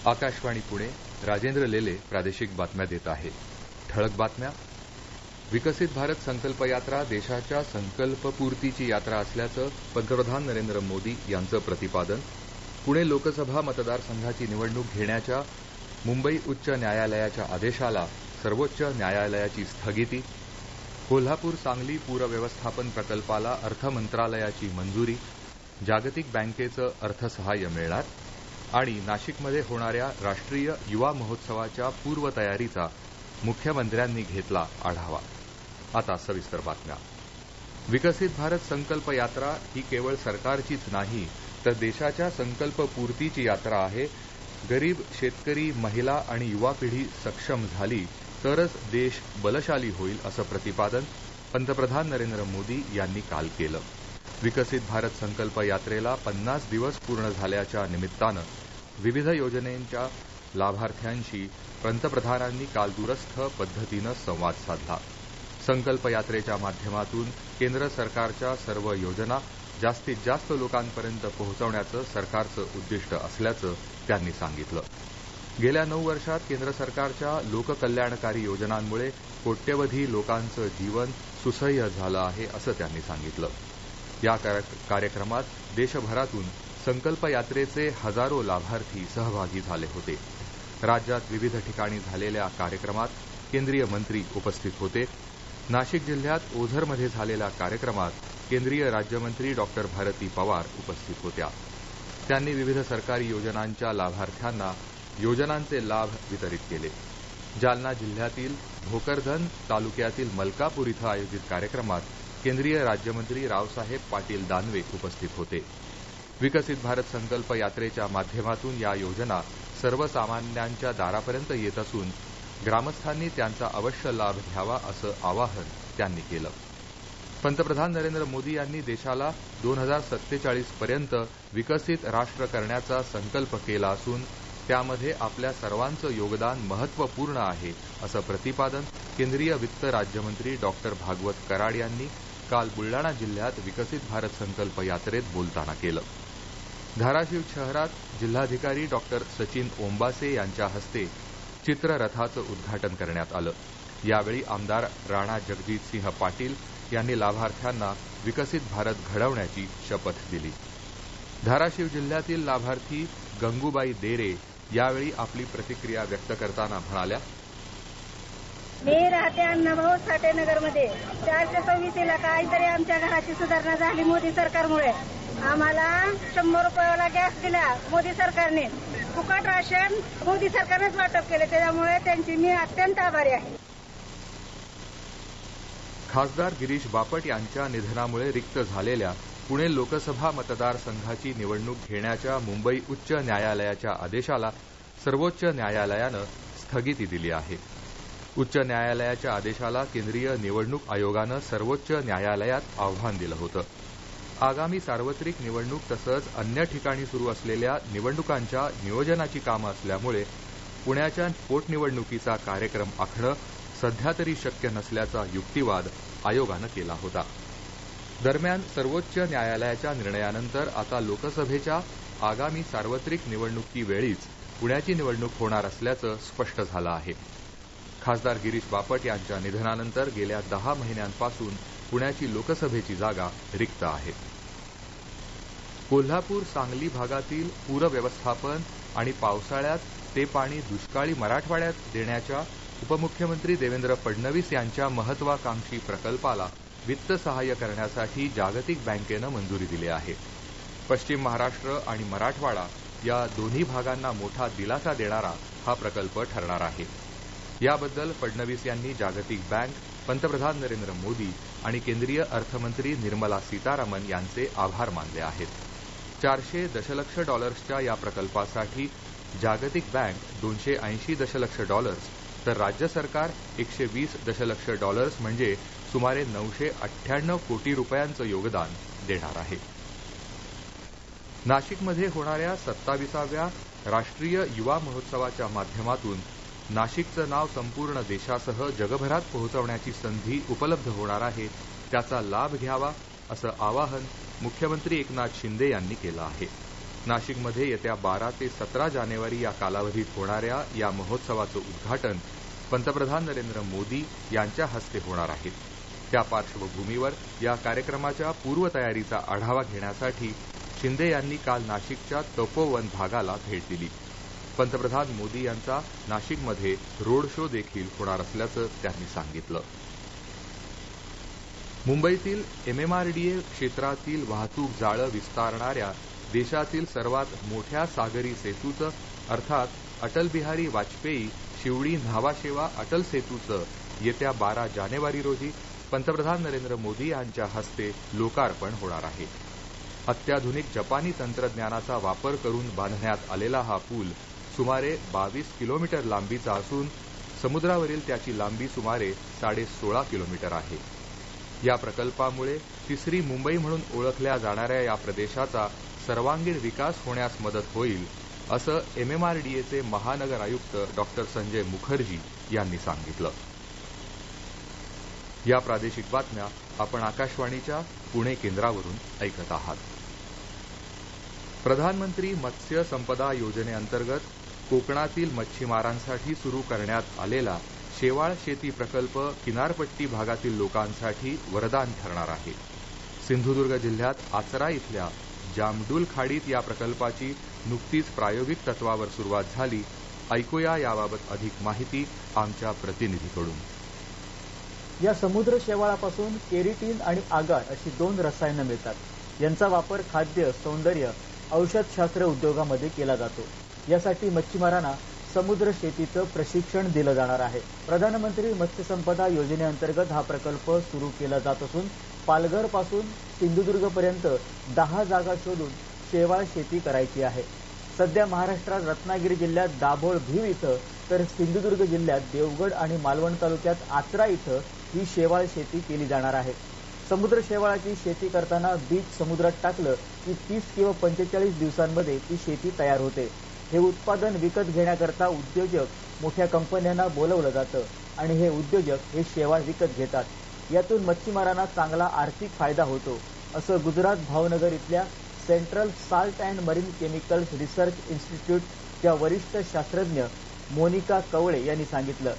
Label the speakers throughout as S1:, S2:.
S1: आकाशवाणी पुणे, राजेंद्र लेले प्रादेशिक बातम्या देत आहे. ठळक बातम्या. विकसित भारत संकल्प यात्रा देशाच्या संकल्पपूर्तीची यात्रा असल्याचं पंतप्रधान नरेंद्र मोदी यांचं प्रतिपादन. पुणे लोकसभा मतदारसंघाची निवडणूक घेण्याच्या मुंबई उच्च न्यायालयाच्या आदेशाला सर्वोच्च न्यायालयाची स्थगिती. कोल्हापूर सांगली पूर व्यवस्थापन प्रकल्पाला अर्थ मंत्रालयाची मंजुरी. जागतिक बँकेचं अर्थसहाय्य मिळणार आणि नाशिकमध्ये होणाऱ्या राष्ट्रीय युवा महोत्सवाच्या पूर्वतयारीचा मुख्यमंत्र्यांनी घेतला आढावा. आता सविस्तर बातम्या. विकसित भारत संकल्प यात्रा ही केवळ सरकारचीच नाही तर देशाच्या संकल्पपूर्तीची यात्रा आहे. गरीब, शेतकरी, महिला आणि युवा पिढी सक्षम झाली तरच देश बलशाली होईल असं प्रतिपादन पंतप्रधान नरेंद्र मोदी यांनी काल केलं. विकसित भारत संकल्प यात्रेला 50 दिवस पूर्ण झाल्याच्या निमित्तानं विविध योजनेच्या लाभार्थ्यांशी पंतप्रधानांनी काल दूरस्थ पद्धतीनं संवाद साधला. संकल्प यात्रेच्या माध्यमातून केंद्र सरकारच्या सर्व योजना जास्तीत जास्त लोकांपर्यंत पोहोचवण्याचं सरकारचं उद्दिष्ट असल्याचं त्यांनी सांगितलं. गेल्या 9 वर्षात केंद्र सरकारच्या लोककल्याणकारी योजनांमुळे कोट्यवधी लोकांचं जीवन सुसह्य झालं आहे असं त्यांनी सांगितलं. या कार्यक्रमात देशभरातून संकल्प यात्रेचे हजारो लाभार्थी सहभागी झाले होते. राज्यात विविध ठिकाणी झालेल्या कार्यक्रमात केंद्रीय मंत्री उपस्थित होते. नाशिक जिल्ह्यात ओझरमध्ये झालेल्या कार्यक्रमात केंद्रीय राज्यमंत्री डॉक्टर भारती पवार उपस्थित होत्या. त्यांनी विविध सरकारी योजनांच्या लाभार्थ्यांना योजनांचे लाभ वितरित केले. जालना जिल्ह्यातील भोकरदन तालुक्यातील मलकापूर इथं आयोजित कार्यक्रमात केंद्रीय राज्यमंत्री रावसाहेब पाटील दानवे उपस्थित होते. विकसित भारत संकल्प यात्रेच्या माध्यमातून या योजना सर्वसामान्यांच्या दारापर्यंत येत असून ग्रामस्थांनी त्यांचा अवश्य लाभ घ्यावा असं आवाहन त्यांनी केलं. पंतप्रधान नरेंद्र मोदी यांनी देशाला 2047 पर्यंत विकसित राष्ट्र करण्याचा संकल्प केला असून त्यामध्ये आपल्या सर्वांचं योगदान महत्वपूर्ण आहे असं प्रतिपादन केंद्रीय वित्त राज्यमंत्री डॉक्टर भागवत कराड यांनी काल बुलडाणा जिल्ह्यात विकसित भारत संकल्प यात्रेत बोलताना केलं. धाराशिव शहरात जिल्हाधिकारी डॉक्टर सचिन ओंबासे यांच्या हस्ते चित्ररथाचं उद्घाटन करण्यात आलं. यावेळी आमदार राणा जगजितसिंह पाटील यांनी लाभार्थ्यांना विकसित भारत घडवण्याची शपथ दिली. धाराशिव जिल्ह्यातील लाभार्थी गंगूबाई देरे यावेळी आपली प्रतिक्रिया व्यक्त करताना म्हणाल्या,
S2: मी राहते अण्णाभाऊ साठेनगरमध्ये. 426 काहीतरी आमच्या घराची सुधारणा झाली मोदी सरकारमुळे. आम्हाला 100 रुपयाला गॅस दिला मोदी सरकारने. फुकट राशन मोदी सरकारनेच वाटप केले. त्याच्यामुळे त्यांची मी अत्यंत आभारी आहे.
S1: खासदार गिरीश बापट यांच्या निधनामुळे रिक्त झालेल्या पुणे लोकसभा मतदारसंघाची निवडणूक घेण्याच्या मुंबई उच्च न्यायालयाच्या आदेशाला सर्वोच्च न्यायालयानं स्थगिती दिली आहे. उच्च न्यायालयाच्या आदेशाला केंद्रीय निवडणूक आयोगानं सर्वोच्च न्यायालयात आव्हान दिलं होतं. आगामी सार्वत्रिक निवडणूक तसंच अन्य ठिकाणी सुरू असलेल्या निवडणुकांच्या नियोजनाची कामं असल्यामुळे पुण्याच्या पोटनिवडणुकीचा कार्यक्रम आखणं सध्या तरी शक्य नसल्याचा युक्तिवाद आयोगानं केला होता. दरम्यान सर्वोच्च न्यायालयाच्या निर्णयानंतर आता लोकसभेच्या आगामी सार्वत्रिक निवडणुकीवेळीच पुण्याची निवडणूक होणार असल्याचं स्पष्ट झालं आहे. खासदार गिरीश बापट यांच्या निधनानंतर गेल्या 10 महिन्यांपासून पुण्याची लोकसभेची जागा रिक्त आहे. कोल्हापूर सांगली भागातील पूर व्यवस्थापन आणि पावसाळ्यात ते पाणी दुष्काळी मराठवाड्यात देण्याच्या उपमुख्यमंत्री देवेंद्र फडणवीस यांच्या महत्वाकांक्षी प्रकल्पाला वित्त सहाय्य करण्यासाठी जागतिक बँकेनं मंजुरी दिली आहे. पश्चिम महाराष्ट्र आणि मराठवाडा या दोन्ही भागांना मोठा दिलासा देणारा हा प्रकल्प ठरणार आहे. याबद्दल फडणवीस यांनी जागतिक बँक, पंतप्रधान नरेंद्र मोदी आणि केंद्रीय अर्थमंत्री निर्मला सीतारामन यांचे आभार मानले आहेत. $400 दशलक्ष या प्रकल्पासाठी जागतिक बँक $280 दशलक्ष तर राज्य सरकार $120 दशलक्ष म्हणजे सुमारे 998 कोटी रुपयांचं योगदान देणार आहे. नाशिकमध्ये होणाऱ्या 27व्या राष्ट्रीय युवा महोत्सवाच्या माध्यमातून नाशिकचं नाव संपूर्ण देशासह जगभरात पोहोचवण्याची संधी उपलब्ध होणार आहे. त्याचा लाभ घ्यावा असं आवाहन मुख्यमंत्री एकनाथ शिंदे यांनी केलं आहे. नाशिकमध्ये येत्या 12 ते 17 जानेवारी या कालावधीत होणाऱ्या या महोत्सवाचं उद्घाटन पंतप्रधान नरेंद्र मोदी यांच्या हस्ते होणार आहे. त्या पार्श्वभूमीवर या कार्यक्रमाच्या पूर्वतयारीचा आढावा घेण्यासाठी शिंदे यांनी काल नाशिकच्या तपोवन भागाला भेट दिली. पंतप्रधान मोदी यांचा नाशिकमध्ये रोड शो देखील होणार असल्याचं त्यांनी सांगितलं. मुंबईतील MMRDA क्षेत्रातील वाहतूक जाळं विस्तारणाऱ्या देशातील सर्वात मोठ्या सागरी सेतूचं अर्थात अटल बिहारी वाजपेयी शिवडी न्हावाशेवा अटल सेतूचं येत्या 12 जानेवारी रोजी पंतप्रधान नरेंद्र मोदी यांच्या हस्ते लोकार्पण होणार आहे. अत्याधुनिक जपानी तंत्रज्ञानाचा वापर करून बांधण्यात आलेला हा पूल सुमारे 22 किलोमीटर लांबीचा असून समुद्रावरील त्याची लांबी सुमारे 16.5 किलोमीटर आहे. या प्रकल्पामुळे तिसरी मुंबई म्हणून ओळखल्या जाणाऱ्या या प्रदेशाचा सर्वांगीण विकास होण्यास मदत होईल असं MMRDAचे महानगर आयुक्त डॉक्टर संजय मुखर्जी यांनी सांगितलं. या प्रादेशिक बातम्या आपण आकाशवाणीच्या पुणे केंद्रावरून ऐकत आहात. प्रधानमंत्री मत्स्य संपदा योजनेअंतर्गत कोकणातील मच्छीमारांसाठी सुरू करण्यात आलेला शेवाळ शेती प्रकल्प किनारपट्टी भागातील लोकांसाठी वरदान ठरणार आहे. सिंधुदुर्ग जिल्ह्यात आचरा इथल्या जामडूल खाडीत या प्रकल्पाची नुकतीच प्रायोगिक तत्वावर सुरुवात झाली. ऐकूया याबाबत अधिक माहिती आमच्या प्रतिनिधीकडून.
S3: या समुद्र शेवाळापासून केरिटीन आणि आगार अशी 2 रसायनं मिळतात. यांचा वापर खाद्य, सौंदर्य, औषधशास्त्र उद्योगामध्ये केला जातो. यासाठी मच्छीमारांना समुद्र शेतीचं प्रशिक्षण दिलं जाणार आहे. प्रधानमंत्री मत्स्य संपदा योजनेअंतर्गत हा प्रकल्प सुरू केला जात असून पालघर पासून सिंधुदुर्गपर्यंत 10 जागा शोधून शेवाळ शेती करायची आहे. सध्या महाराष्ट्रात रत्नागिरी जिल्ह्यात दाभोळ भीव इथं तर सिंधुदुर्ग जिल्ह्यात देवगड आणि मालवण तालुक्यात आचरा इथं ही शेवाळ शेती केली जाणार आहे. समुद्र शेवाळाची शेती करताना बीज समुद्रात टाकलं की 30 किंवा 45 दिवसांमध्ये ती शेती तयार होते. हे उत्पादन विकत घेण्याकरता उद्योजक मोठ्या कंपन्यांना बोलवलं जातं आणि हे उद्योजक हे शेवाळ विकत घेतात. यातून मच्छीमारांना चांगला आर्थिक फायदा होतो असं गुजरात भावनगर इथल्या central salt and marine chemicals research इन्स्टिट्यूटच्या वरिष्ठ शास्त्रज्ञ मोनिका कवळे यांनी सांगितलं.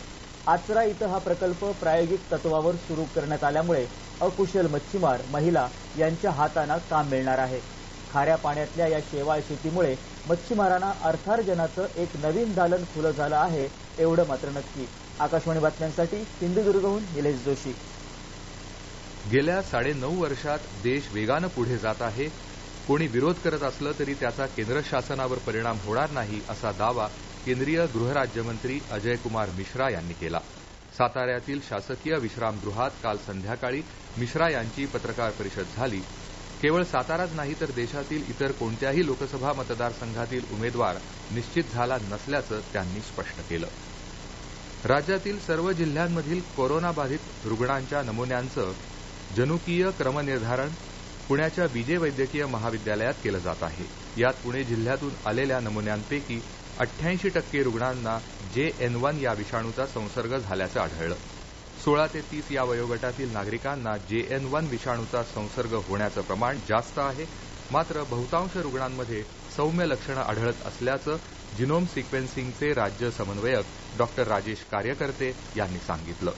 S3: आचरा इथं हा प्रकल्प प्रायोगिक तत्वावर सुरू करण्यात आल्यामुळे अकुशल मच्छीमार, महिला यांच्या हातांना काम मिळणार आहे. खाऱ्या पाण्यातल्या या शेवाळ शेतीमुळे मच्छीमारांना अर्थार्जनाचं एक नवीन दालन खुलं झालं आहे एवढं मात्र नक्की. आकाशवाणी बातम्यांसाठी सिंधुदुर्गहून निलेश जोशी.
S1: गेल्या 9.5 वर्षात देश वेगानं पुढे जात आहे. कोणी विरोध करत असलं तरी त्याचा केंद्र शासनावर परिणाम होणार नाही असा दावा केंद्रीय गृहराज्यमंत्री अजयकुमार मिश्रा यांनी केला. साताऱ्यातील शासकीय विश्रामगृहात काल संध्याकाळी मिश्रा यांची पत्रकार परिषद झाली. केवळ साताराच नाही तर देशातील इतर कोणत्याही लोकसभा मतदारसंघातील उमेदवार निश्चित झाला नसल्याचं त्यांनी स्पष्ट केलं. राज्यातील सर्व जिल्ह्यांमधील कोरोनाबाधित रुग्णांच्या नमुन्यांचं जनुकीय क्रमनिर्धारण पुण्याच्या बीजे वैद्यकीय महाविद्यालयात केलं जात आहे. यात पुणे जिल्ह्यातून आलेल्या नमुन्यांपैकी 88% रुग्णांना JN1 या विषाणूचा संसर्ग झाल्याचं आढळलं. 16 ते 30 या वयोगटातील नागरिकांना JN1 विषाणूचा संसर्ग होण्याचं प्रमाण जास्त आहे. मात्र बहुतांश रुग्णांमध्ये सौम्य लक्षणं आढळत असल्याचं जिनोम सिक्वेन्सिंगचे राज्य समन्वयक डॉक्टर राजेश कार्यकर्ते यांनी सांगितलं.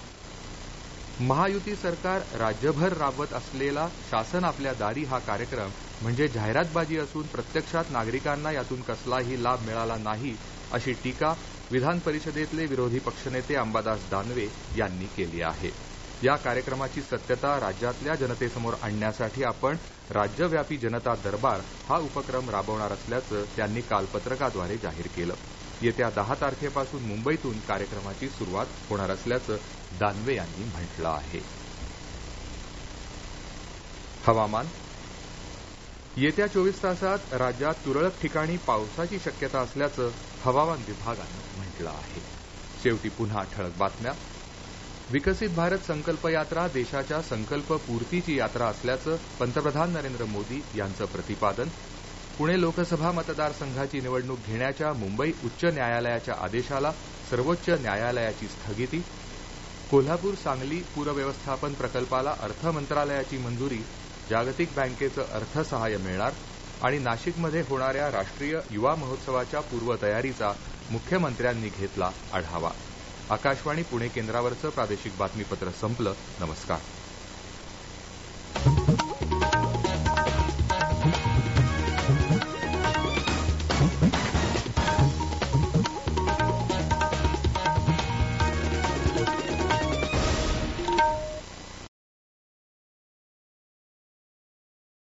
S1: महायुती सरकार राज्यभर राबवत असलेला शासन आपल्या दारी हा कार्यक्रम म्हणजे जाहिरातबाजी असून प्रत्यक्षात नागरिकांना यातून कसलाही लाभ मिळाला नाही अशी टीका विधान परिषदेतले विरोधी पक्षनेते अंबादास दानवे यांनी केली आहे. या कार्यक्रमाची सत्यता राज्यातल्या जनतेसमोर आणण्यासाठी आपण राज्यव्यापी जनता दरबार हा उपक्रम राबवणार असल्याचं त्यांनी काल पत्रकाद्वारे जाहीर केलं. येत्या 10 तारखेपासून मुंबईतून कार्यक्रमाची सुरुवात होणार असल्याचं दानवे यांनी म्हटलं आहे. हवामान. येत्या 24 तासात राज्यात तुरळक ठिकाणी पावसाची शक्यता असल्याचं हवामान विभागानं म्हटलं आहे. शेवटी पुन्हा ठळक बातम्या. विकसित भारत संकल्प यात्रा देशाच्या संकल्प पूर्तीची यात्रा असल्याचं पंतप्रधान नरेंद्र मोदी यांचं प्रतिपादन. पुणे लोकसभा मतदारसंघाची निवडणूक घेण्याच्या मुंबई उच्च न्यायालयाच्या आदेशाला सर्वोच्च न्यायालयाची स्थगिती. कोल्हापूर सांगली पूरव्यवस्थापन प्रकल्पाला अर्थ मंत्रालयाची मंजुरी. जागतिक बँकेचं अर्थसहाय्य मिळणार. आणि नाशिकमध्ये होणाऱ्या राष्ट्रीय युवा महोत्सवाच्या पूर्वतयारीचा मुख्यमंत्र्यांनी घेतला आढावा. आकाशवाणी पुणे केंद्रावरचं प्रादेशिक बातमीपत्र संपलं. नमस्कार.